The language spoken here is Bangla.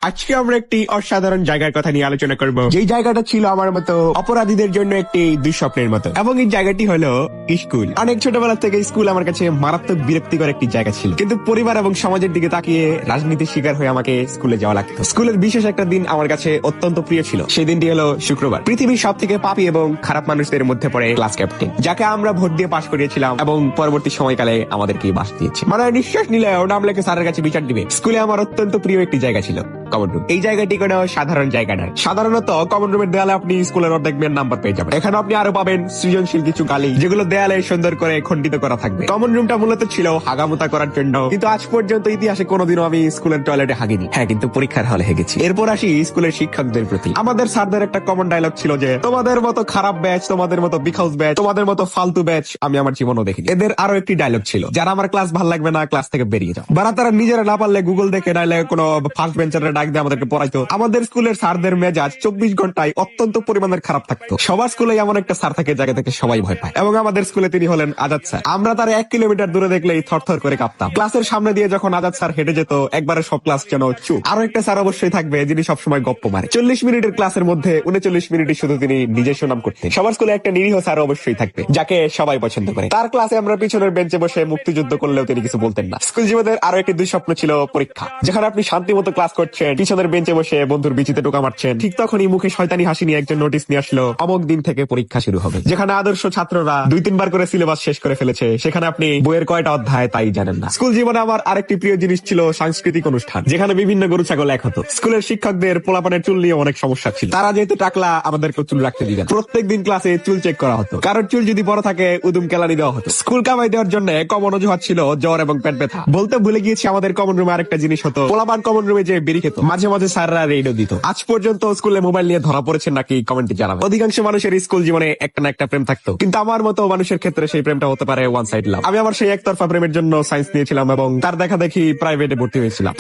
আজকে আমরা একটি অসাধারণ জায়গার কথা নিয়ে আলোচনা করব, যেই জায়গাটা ছিল আমার মতো অপরাধীদের জন্য একটি দুঃস্বপ্নের মতো। এবং এই জায়গাটি হলো স্কুল। অনেক ছোটবেলা থেকে স্কুল আমার কাছে মারাত্মক বিরক্তিকর একটি জায়গা ছিল, কিন্তু পরিবার এবং সমাজের দিকে তাকিয়ে রাজনীতির শিকার হয়ে আমাকে স্কুলে যাওয়া লাগতো। স্কুলের বিশেষ একটা দিন আমার কাছে অত্যন্ত প্রিয় ছিল। সেই দিনটি হলো শুক্রবার। পৃথিবীর সব থেকে পাপী এবং খারাপ মানুষদের মধ্যে পড়ে ক্লাস ক্যাপ্টেন, যাকে আমরা ভোট দিয়ে পাশ করিয়েছিলাম এবং পরবর্তী সময়কালে আমাদেরকে বাস দিয়েছে। মানে নিঃশ্বাস নিলে ও নাম লেখে স্যারের কাছে বিচার দিবে। স্কুলে আমার অত্যন্ত প্রিয় একটি জায়গা ছিল কমন রুম। এই জায়গাটি কোনো সাধারণ জায়গা নয়। সাধারণত কমন রুমের দেয়ালে আপনি স্কুলের অর্ধেক নাম্বার পেয়ে যাবেন। এখানে আপনি আরো পাবেন সৃজনশীল কিছু গালি, যেগুলো দেয়ালে সুন্দর করে খন্ডিত করা থাকবে। কমন রুমটা মূলত ছিল হাগামুতা করার জন্য, কিন্তু আজ পর্যন্ত ইতিহাসে কোনোদিনও আমি স্কুলের টয়লেটে হাগিনি। হ্যাঁ, কিন্তু পরীক্ষার হলে হেগেছি। এরপর আসি স্কুলের শিক্ষকদের প্রতি। আমাদের স্যারদের একটা কমন ডায়লগ ছিল যে, তোমাদের মতো খারাপ ব্যাচ, তোমাদের মতো বিখাউস ব্যাচ, তোমাদের মতো ফালতু ব্যাচ আমি আমার জীবনও দেখিনি। এদের আরো একটি ডায়লগ ছিল, যারা আমার ক্লাস ভালো লাগবে না ক্লাস থেকে বেরিয়ে যাও। বারা তারা নিজেরা না পারলে গুগল দেখে, নাইলে কোনো ফার্স্ট বেঞ্চারে ডাক দিয়ে আমাদেরকে পড়াইতো। আমাদের স্কুলের স্যারদের মেজাজ 24 ঘন্টায় অত্যন্ত পরিমাণের খারাপ থাকতো। সবার স্কুলে এমন একটা স্যার থাকে যাকে থেকে সবাই ভয় পায়, এবং আমাদের স্কুলে তিনি হলেন আজাদ স্যার। আমরা তার 1 কিলোমিটার দূরে দেখলেই থরথর করে কাঁপতাম। ক্লাসের সামনে দিয়ে যখন আজাদ স্যার হেঁটে যেত, একবারে সব ক্লাস যেন চুপ। আরো একটা স্যার অবশ্যই থাকবে যিনি সবসময় গপ্প মারে। 40 মিনিটের ক্লাসের মধ্যে 39 মিনিটই শুধু তিনি নিজের সুনাম করতেন। সবার স্কুলে একটা নিরীহ স্যার অবশ্যই থাকবে, যাকে সবাই পছন্দ করে। তার ক্লাসে আমরা পিছনের বেঞ্চে বসে মুক্তিযুদ্ধ করলেও তিনি কিছু বলতেন না। স্কুল জীবনের আরো একটি দুঃস্বপ্ন ছিল পরীক্ষা। যেখানে আপনি শান্তি মতো ক্লাস করছেন, পিছনের বেঞ্চে বসে বন্ধুর বিচিতে টোকা মারছেন, ঠিক তখনই মুখে শয়তানি হাসি নিয়ে একজন নোটিশ নিয়ে আসলো, অমুক দিন থেকে পরীক্ষা শুরু হবে। যেখানে আদর্শ ছাত্ররা 2-3 বার করে সিলেবাস শেষ করে ফেলেছে, সেখানে আপনি বইয়ের কয়টা অধ্যায় তাই জানেন না। স্কুল জীবনে আমার আরেকটি প্রিয় জিনিস ছিল সাংস্কৃতিক অনুষ্ঠান, যেখানে বিভিন্ন গরু ছাগল এক হতো। স্কুলের শিক্ষকদের পোলাপানের চুল নিয়ে অনেক সমস্যা ছিল। তারা যেহেতু টাকলা, আমাদেরকে চুল রাখতে দিবেন। প্রত্যেকদিন ক্লাসে চুল চেক করা হতো। কারোর চুল যদি বড় থাকে উদুম কেলানি দেওয়া হতো। স্কুল কামাই দেওয়ার জন্য কমন অজুহাত ছিল জ্বর এবং পেট ব্যথা। বলতে ভুলে গিয়েছি, আমাদের কমন রুমে আরেকটা জিনিস হতো, পোলাপান কমন রুমে যে বেরি খেত। মাঝে মাঝে স্যাররা রেডিও দিত। আজ পর্যন্ত স্কুলে মোবাইল নিয়ে ধরা পড়েছেন নাকি কমেন্টে জানাবেন। অধিকাংশ মানুষের স্কুল জীবনে একটা না একটা প্রেম থাকতো, কিন্তু আমার মতো মানুষের ক্ষেত্রে সেই প্রেমটা হতে পারে ওয়ান সাইড লাভ। আমি আমার সেই একতরফা প্রেমের জন্য সায়েন্স নিয়েছিলাম এবং তার দেখা দেখি প্রাইভেটে ভর্তি হয়েছিলাম।